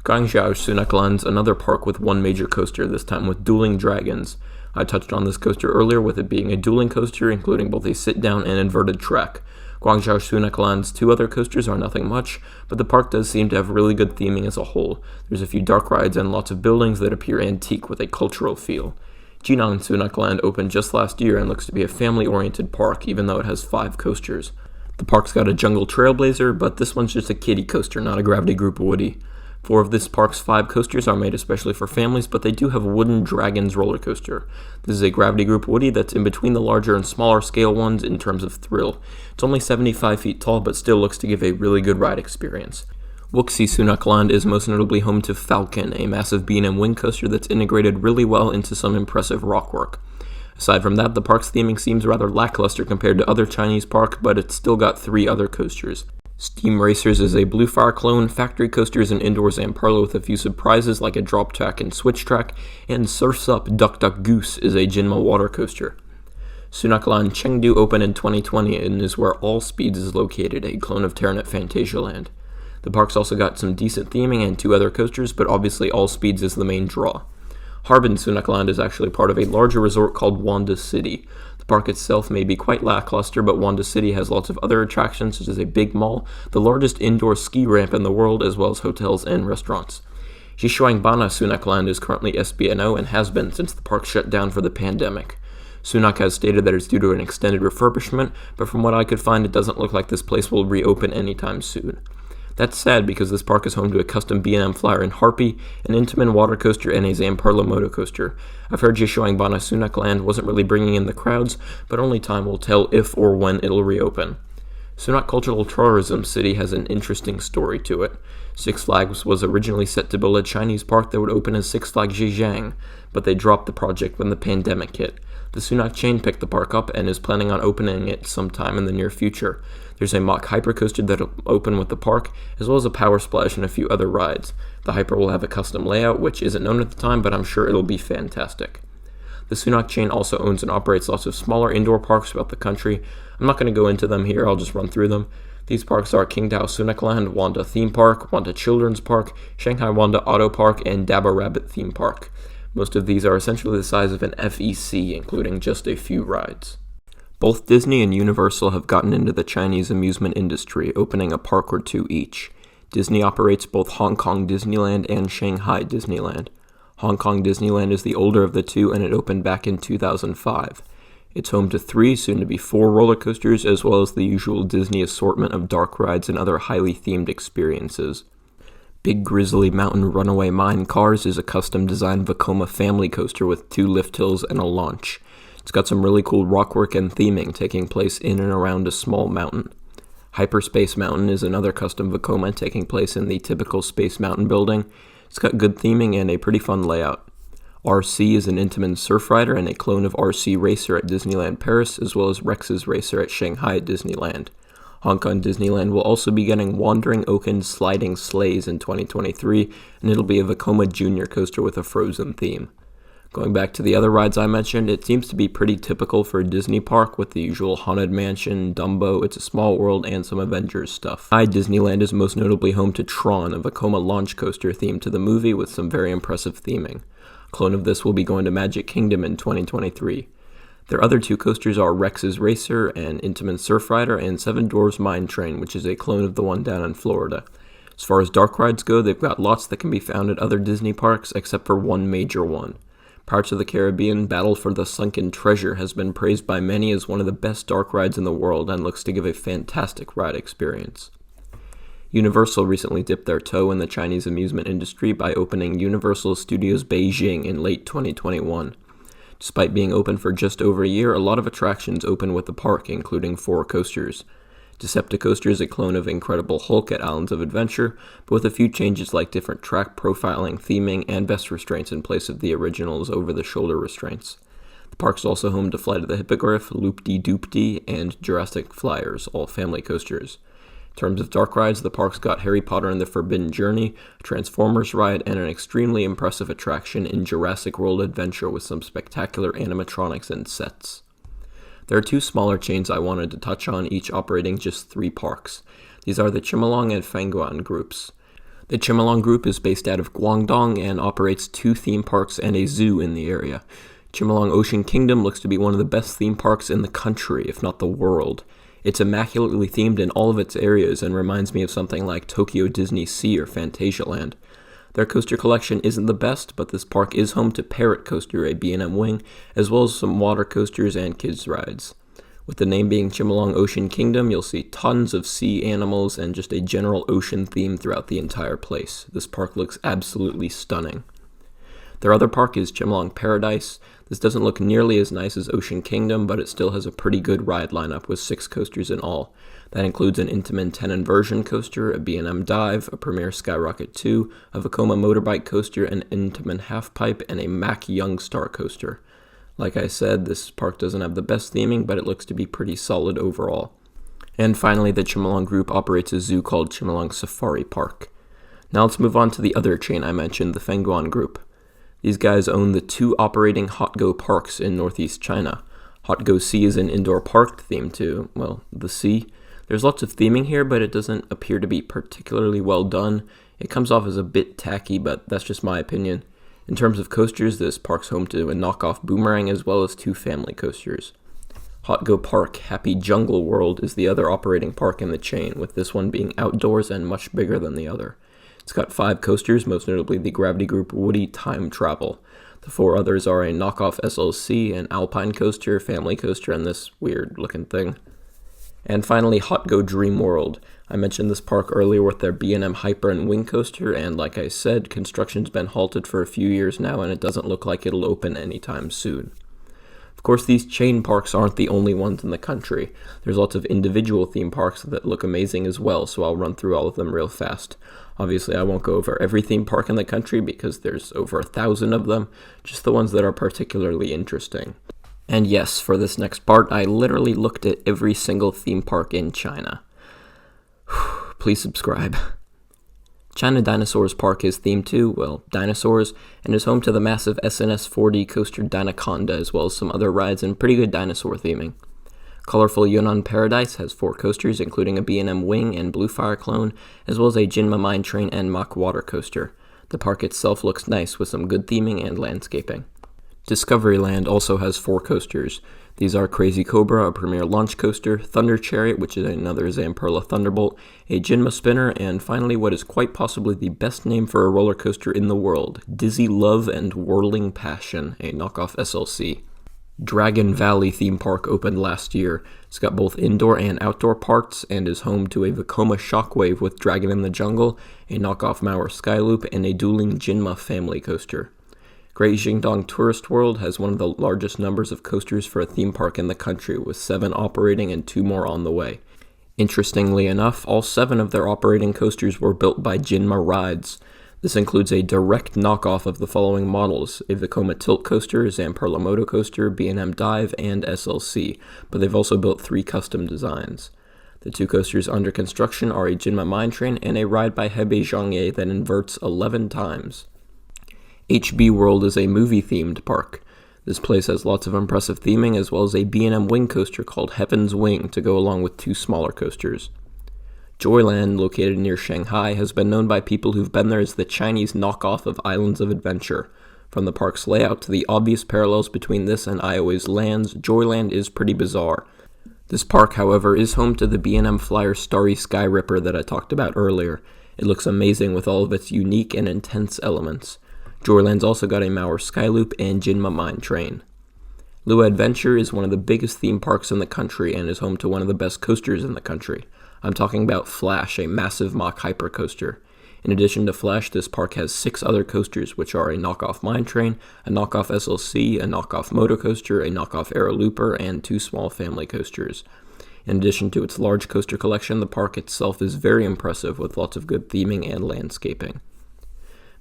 Guangzhou Sunac Land's another park with one major coaster, this time with Dueling Dragons. I touched on this coaster earlier with it being a dueling coaster, including both a sit-down and inverted track. Guangzhou Sunac Land's 2 other coasters are nothing much, but the park does seem to have really good theming as a whole. There's a few dark rides and lots of buildings that appear antique with a cultural feel. Jinan Sunac Land opened just last year and looks to be a family-oriented park, even though it has 5 coasters. The park's got a Jungle Trailblazer, but this one's just a kiddie coaster, not a Gravity Group Woody. 4 of this park's 5 coasters are made especially for families, but they do have Wooden Dragons roller coaster. This is a Gravity Group Woody that's in between the larger and smaller scale ones in terms of thrill. It's only 75 feet tall, but still looks to give a really good ride experience. Wuxi Sunac Land is most notably home to Falcon, a massive bean and wing coaster that's integrated really well into some impressive rockwork. Aside from that, the park's theming seems rather lackluster compared to other Chinese parks, but it's still got 3 other coasters. Steam Racers is a Blue Fire clone, factory coasters and indoor Zamperla with a few surprises like a drop track and switch track, and Surf's Up Duck Duck Goose is a Jinma water coaster. Sunac Land Chengdu opened in 2020 and is where All Speeds is located, a clone of Terranet Fantasialand. The park's also got some decent theming and 2 other coasters, but obviously All Speeds is the main draw. Harbin Sunac Land is actually part of a larger resort called Wanda City. The park itself may be quite lackluster, but Wanda City has lots of other attractions such as a big mall, the largest indoor ski ramp in the world, as well as hotels and restaurants. Xishuangbana Sunac Land is currently SBNO and has been since the park shut down for the pandemic. Sunac has stated that it's due to an extended refurbishment, but from what I could find, it doesn't look like this place will reopen anytime soon. That's sad because this park is home to a custom B&M Flyer in Harpy, an Intamin water coaster, and a Zamperla moto coaster. I've heard Xishuangbana Sunac Land wasn't really bringing in the crowds, but only time will tell if or when it'll reopen. Sunac Cultural Tourism City has an interesting story to it. Six Flags was originally set to build a Chinese park that would open as Six Flags Zhejiang, but they dropped the project when the pandemic hit. The Sunac chain picked the park up and is planning on opening it sometime in the near future. There's a mock hypercoaster that'll open with the park, as well as a power splash and a few other rides. The hyper will have a custom layout, which isn't known at the time, but I'm sure it'll be fantastic. The Sunac chain also owns and operates lots of smaller indoor parks throughout the country. I'm not going to go into them here, I'll just run through them. These parks are Qingdao Sunac Land, Wanda Theme Park, Wanda Children's Park, Shanghai Wanda Auto Park, and Daba Rabbit Theme Park. Most of these are essentially the size of an FEC, including just a few rides. Both Disney and Universal have gotten into the Chinese amusement industry, opening a park or 2 each. Disney operates both Hong Kong Disneyland and Shanghai Disneyland. Hong Kong Disneyland is the older of the 2, and it opened back in 2005. It's home to 3, soon to be 4 roller coasters, as well as the usual Disney assortment of dark rides and other highly themed experiences. Big Grizzly Mountain Runaway Mine Cars is a custom-designed Vekoma family coaster with 2 lift hills and a launch. It's got some really cool rockwork and theming taking place in and around a small mountain. Hyperspace Mountain is another custom Vekoma taking place in the typical Space Mountain building. It's got good theming and a pretty fun layout. RC is an Intamin Surf Rider and a clone of RC Racer at Disneyland Paris, as well as Rex's Racer at Shanghai Disneyland. Hong Kong Disneyland will also be getting Wandering Oaken Sliding Sleighs in 2023, and it'll be a Vekoma Junior coaster with a Frozen theme. Going back to the other rides I mentioned, it seems to be pretty typical for a Disney park with the usual Haunted Mansion, Dumbo, It's a Small World, and some Avengers stuff. Disneyland is most notably home to Tron, a Vekoma launch coaster themed to the movie with some very impressive theming. A clone of this will be going to Magic Kingdom in 2023. Their other two coasters are Rex's Racer and Intamin Surf Rider, and Seven Dwarfs Mine Train, which is a clone of the one down in Florida. As far as dark rides go, they've got lots that can be found at other Disney parks, except for one major one. Pirates of the Caribbean Battle for the Sunken Treasure has been praised by many as one of the best dark rides in the world and looks to give a fantastic ride experience. Universal recently dipped their toe in the Chinese amusement industry by opening Universal Studios Beijing in late 2021. Despite being open for just over a year, a lot of attractions open with the park, including 4 coasters. Decepticoaster is a clone of Incredible Hulk at Islands of Adventure, but with a few changes like different track profiling, theming, and vest restraints in place of the original's over-the-shoulder restraints. The park's also home to Flight of the Hippogriff, Loop-de-Doop-de, and Jurassic Flyers, all family coasters. In terms of dark rides, the park's got Harry Potter and the Forbidden Journey, a Transformers ride, and an extremely impressive attraction in Jurassic World Adventure with some spectacular animatronics and sets. There are 2 smaller chains I wanted to touch on, each operating just 3 parks. These are the Chimelong and Fengguan groups. The Chimelong group is based out of Guangdong and operates 2 theme parks and a zoo in the area. Chimelong Ocean Kingdom looks to be one of the best theme parks in the country, if not the world. It's immaculately themed in all of its areas and reminds me of something like Tokyo Disney Sea or Phantasialand. Their coaster collection isn't the best, but this park is home to Parrot Coaster, a B&M wing, as well as some water coasters and kids rides. With the name being Chimelong Ocean Kingdom, you'll see tons of sea animals and just a general ocean theme throughout the entire place. This park looks absolutely stunning. Their other park is Chimelong Paradise. This doesn't look nearly as nice as Ocean Kingdom, but it still has a pretty good ride lineup with 6 coasters in all. That includes an Intamin 10 Inversion coaster, a B&M Dive, a Premier Skyrocket 2, a Vekoma Motorbike coaster, an Intamin Halfpipe, and a Mack Young Star coaster. Like I said, this park doesn't have the best theming, but it looks to be pretty solid overall. And finally, the Chimelong group operates a zoo called Chimelong Safari Park. Now let's move on to the other chain I mentioned, the Fengguan group. These guys own the 2 operating HotGo parks in northeast China. HotGo Sea is an indoor park themed to, well, the sea. There's lots of theming here, but it doesn't appear to be particularly well done. It comes off as a bit tacky, but that's just my opinion. In terms of coasters, this park's home to a knockoff Boomerang as well as 2 family coasters. HotGo Park Happy Jungle World is the other operating park in the chain, with this one being outdoors and much bigger than the other. It's got 5 coasters, most notably the Gravity Group Woody Time Travel. The 4 others are a knockoff SLC, an Alpine coaster, family coaster, and this weird-looking thing. And finally, HotGo Dream World. I mentioned this park earlier with their B&M Hyper and Wing coaster, and like I said, construction's been halted for a few years now, and it doesn't look like it'll open anytime soon. Of course, these chain parks aren't the only ones in the country. There's lots of individual theme parks that look amazing as well, so I'll run through all of them real fast. Obviously, I won't go over every theme park in the country because there's over 1,000 of them, just the ones that are particularly interesting. And yes, for this next part, I literally looked at every single theme park in China. Please subscribe. China Dinosaurs Park is themed to, well, dinosaurs, and is home to the massive SNS 4D coaster Dinoconda, as well as some other rides and pretty good dinosaur theming. Colorful Yunnan Paradise has 4 coasters, including a B&M Wing and Blue Fire clone, as well as a Jinma Mine Train and Mach Water coaster. The park itself looks nice with some good theming and landscaping. Discoveryland also has 4 coasters. These are Crazy Cobra, a premier launch coaster, Thunder Chariot, which is another Zamperla Thunderbolt, a Jinma Spinner, and finally what is quite possibly the best name for a roller coaster in the world, Dizzy Love and Whirling Passion, a knockoff SLC. Dragon Valley theme park opened last year. It's got both indoor and outdoor parts and is home to a Vekoma Shockwave with Dragon in the Jungle, a knockoff Mauer Skyloop, and a dueling Jinma family coaster. Great Jingdong Tourist World has one of the largest numbers of coasters for a theme park in the country, with 7 operating and 2 more on the way. Interestingly enough, all 7 of their operating coasters were built by Jinma Rides. This includes a direct knockoff of the following models: a Vekoma Tilt Coaster, Zamperla Moto Coaster, B&M Dive, and SLC, but they've also built 3 custom designs. The 2 coasters under construction are a Jinma Mine Train and a ride by Hebei Zhangye that inverts 11 times. HB World is a movie-themed park. This place has lots of impressive theming, as well as a B&M wing coaster called Heaven's Wing to go along with 2 smaller coasters. Joyland, located near Shanghai, has been known by people who've been there as the Chinese knockoff of Islands of Adventure. From the park's layout to the obvious parallels between this and Iowa's lands, Joyland is pretty bizarre. This park, however, is home to the B&M Flyer Starry Sky Ripper that I talked about earlier. It looks amazing with all of its unique and intense elements. Joyland's also got a Mauer Skyloop and Jinma Mine Train. Lua Adventure is one of the biggest theme parks in the country and is home to one of the best coasters in the country. I'm talking about Flash, a massive Mach Hyper coaster. In addition to Flash, this park has 6 other coasters, which are a knockoff Mine Train, a knockoff SLC, a knockoff Moto Coaster, a knockoff Aero Looper, and 2 small family coasters. In addition to its large coaster collection, the park itself is very impressive with lots of good theming and landscaping.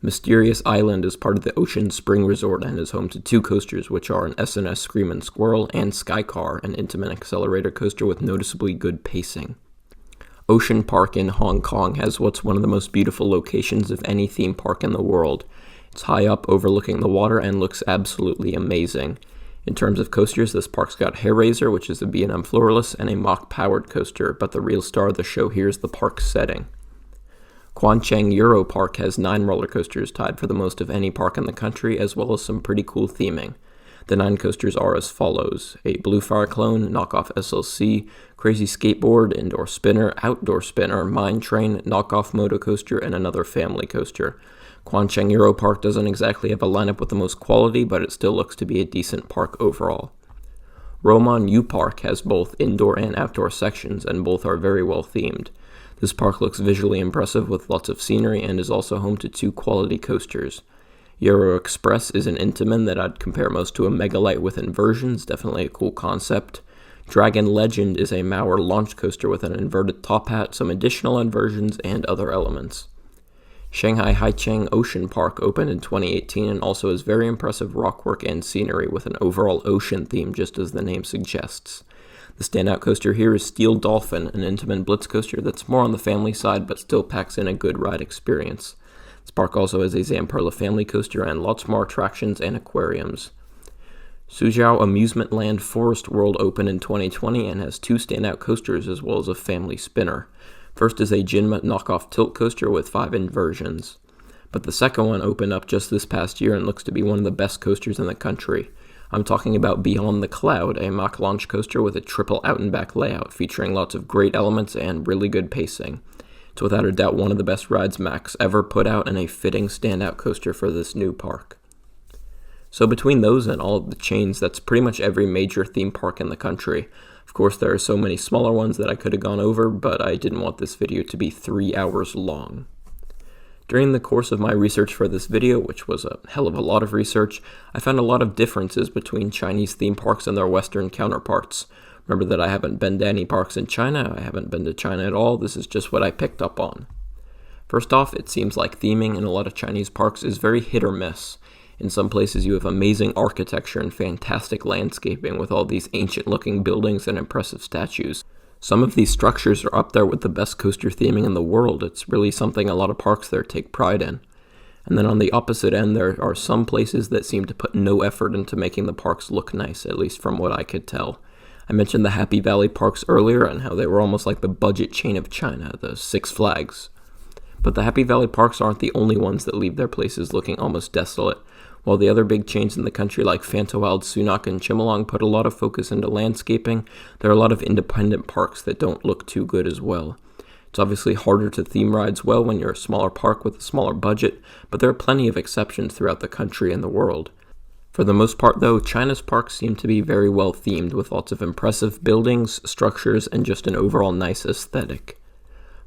Mysterious Island is part of the Ocean Spring Resort and is home to 2 coasters, which are an S&S Screamin' Squirrel and Skycar, an intimate accelerator coaster with noticeably good pacing. Ocean Park in Hong Kong has what's one of the most beautiful locations of any theme park in the world. It's high up overlooking the water and looks absolutely amazing. In terms of coasters, this park's got Hair Razor, which is a B&M Floorless, and a Mach-powered coaster, but the real star of the show here is the park's setting. Quancheng Euro Park has 9 roller coasters, tied for the most of any park in the country, as well as some pretty cool theming. The 9 coasters are as follows: a Blue Fire Clone, knockoff SLC, Crazy Skateboard, indoor spinner, outdoor spinner, Mine Train, knockoff Moto Coaster, and another family coaster. Quancheng Euro Park doesn't exactly have a lineup with the most quality, but it still looks to be a decent park overall. Roman U Park has both indoor and outdoor sections, and both are very well themed. This park looks visually impressive with lots of scenery and is also home to 2 quality coasters. Euro Express is an Intamin that I'd compare most to a Megalite with inversions, definitely a cool concept. Dragon Legend is a Mauer launch coaster with an inverted top hat, some additional inversions, and other elements. Shanghai Haicheng Ocean Park opened in 2018 and also has very impressive rockwork and scenery with an overall ocean theme, just as the name suggests. The standout coaster here is Steel Dolphin, an Intamin Blitz coaster that's more on the family side but still packs in a good ride experience. This park also has a Zamperla family coaster and lots more attractions and aquariums. Suzhou Amusement Land Forest World opened in 2020 and has 2 standout coasters as well as a family spinner. First is a Jinma knockoff tilt coaster with 5 inversions. But the second one opened up just this past year and looks to be one of the best coasters in the country. I'm talking about Beyond the Cloud, a Mach launch coaster with a triple out and back layout featuring lots of great elements and really good pacing. It's without a doubt one of the best rides Mach's ever put out and a fitting standout coaster for this new park. So between those and all of the chains, that's pretty much every major theme park in the country. Of course, there are so many smaller ones that I could have gone over, but I didn't want this video to be 3 hours long. During the course of my research for this video, which was a hell of a lot of research, I found a lot of differences between Chinese theme parks and their Western counterparts. Remember that I haven't been to any parks in China, I haven't been to China at all, this is just what I picked up on. First off, it seems like theming in a lot of Chinese parks is very hit or miss. In some places you have amazing architecture and fantastic landscaping with all these ancient looking buildings and impressive statues. Some of these structures are up there with the best coaster theming in the world. It's really something a lot of parks there take pride in. And then on the opposite end, there are some places that seem to put no effort into making the parks look nice, at least from what I could tell. I mentioned the Happy Valley parks earlier and how they were almost like the budget chain of China, the Six Flags. But the Happy Valley parks aren't the only ones that leave their places looking almost desolate. While the other big chains in the country like Fantawild, Sunak, and Chimelong put a lot of focus into landscaping, there are a lot of independent parks that don't look too good as well. It's obviously harder to theme rides well when you're a smaller park with a smaller budget, but there are plenty of exceptions throughout the country and the world. For the most part though, China's parks seem to be very well themed with lots of impressive buildings, structures, and just an overall nice aesthetic.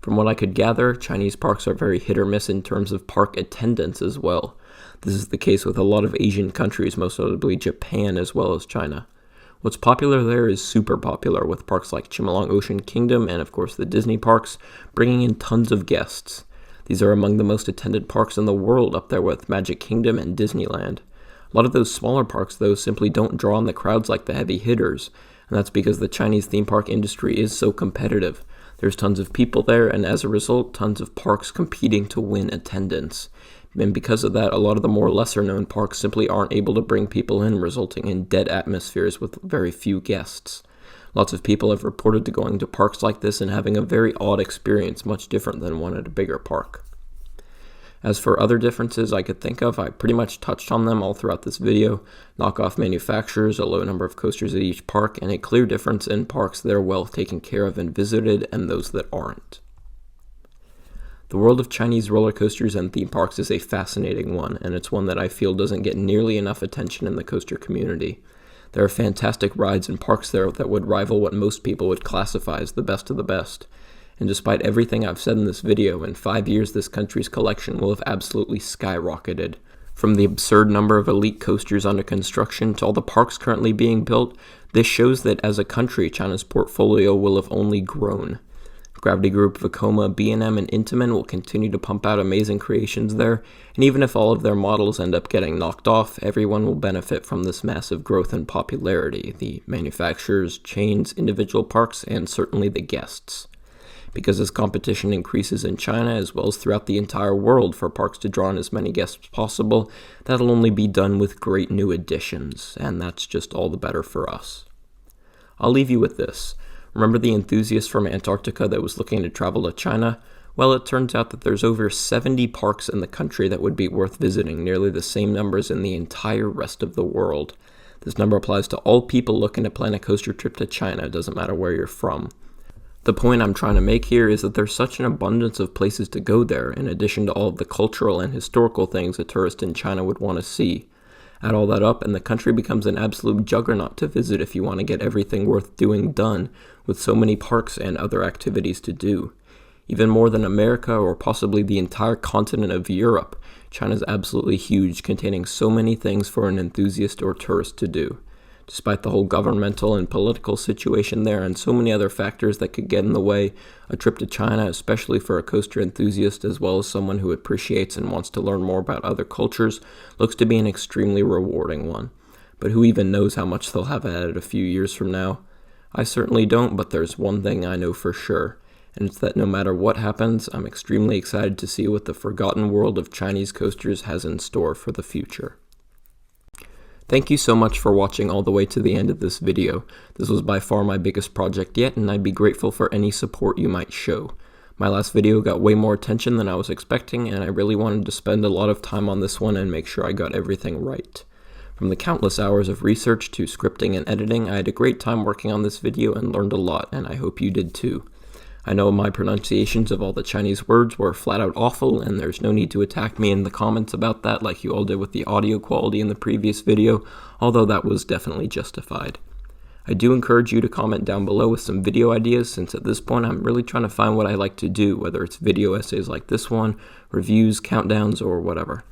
From what I could gather, Chinese parks are very hit or miss in terms of park attendance as well. This is the case with a lot of Asian countries, most notably Japan as well as China. What's popular there is super popular, with parks like Chimelong Ocean Kingdom and of course the Disney parks bringing in tons of guests. These are among the most attended parks in the world, up there with Magic Kingdom and Disneyland. A lot of those smaller parks, though, simply don't draw in the crowds like the heavy hitters, and that's because the Chinese theme park industry is so competitive. There's tons of people there, and as a result, tons of parks competing to win attendance. And because of that, a lot of the more lesser-known parks simply aren't able to bring people in, resulting in dead atmospheres with very few guests. Lots of people have reported to going to parks like this and having a very odd experience, much different than one at a bigger park. As for other differences I could think of, I pretty much touched on them all throughout this video. Knockoff manufacturers, a low number of coasters at each park, and a clear difference in parks that are well taken care of and visited and those that aren't. The world of Chinese roller coasters and theme parks is a fascinating one, and it's one that I feel doesn't get nearly enough attention in the coaster community. There are fantastic rides and parks there that would rival what most people would classify as the best of the best. And despite everything I've said in this video, in 5 years this country's collection will have absolutely skyrocketed. From the absurd number of elite coasters under construction to all the parks currently being built, this shows that as a country, China's portfolio will have only grown. Gravity Group, Vekoma, B&M, and Intamin will continue to pump out amazing creations there, and even if all of their models end up getting knocked off, everyone will benefit from this massive growth in popularity, the manufacturers, chains, individual parks, and certainly the guests. Because as competition increases in China as well as throughout the entire world for parks to draw in as many guests as possible, that'll only be done with great new additions, and that's just all the better for us. I'll leave you with this. Remember the enthusiast from Antarctica that was looking to travel to China? Well, it turns out that there's over 70 parks in the country that would be worth visiting, nearly the same numbers in the entire rest of the world. This number applies to all people looking to plan a coaster trip to China, it doesn't matter where you're from. The point I'm trying to make here is that there's such an abundance of places to go there, in addition to all of the cultural and historical things a tourist in China would want to see. Add all that up, and the country becomes an absolute juggernaut to visit if you want to get everything worth doing done, with so many parks and other activities to do. Even more than America, or possibly the entire continent of Europe, China's absolutely huge, containing so many things for an enthusiast or tourist to do. Despite the whole governmental and political situation there and so many other factors that could get in the way, a trip to China, especially for a coaster enthusiast as well as someone who appreciates and wants to learn more about other cultures, looks to be an extremely rewarding one. But who even knows how much they'll have at it a few years from now? I certainly don't, but there's one thing I know for sure, and it's that no matter what happens, I'm extremely excited to see what the forgotten world of Chinese coasters has in store for the future. Thank you so much for watching all the way to the end of this video. This was by far my biggest project yet, and I'd be grateful for any support you might show. My last video got way more attention than I was expecting, and I really wanted to spend a lot of time on this one and make sure I got everything right. From the countless hours of research to scripting and editing, I had a great time working on this video and learned a lot, and I hope you did too. I know my pronunciations of all the Chinese words were flat out awful, and there's no need to attack me in the comments about that like you all did with the audio quality in the previous video, although that was definitely justified. I do encourage you to comment down below with some video ideas, since at this point I'm really trying to find what I like to do, whether it's video essays like this one, reviews, countdowns, or whatever.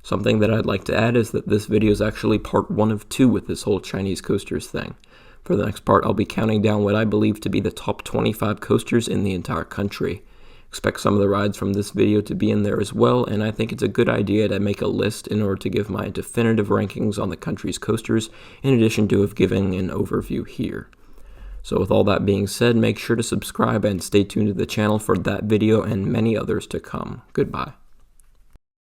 Something that I'd like to add is that this video is actually part 1 of 2 with this whole Chinese coasters thing. For the next part, I'll be counting down what I believe to be the top 25 coasters in the entire country. Expect some of the rides from this video to be in there as well, and I think it's a good idea to make a list in order to give my definitive rankings on the country's coasters, in addition to giving an overview here. So with all that being said, make sure to subscribe and stay tuned to the channel for that video and many others to come. Goodbye.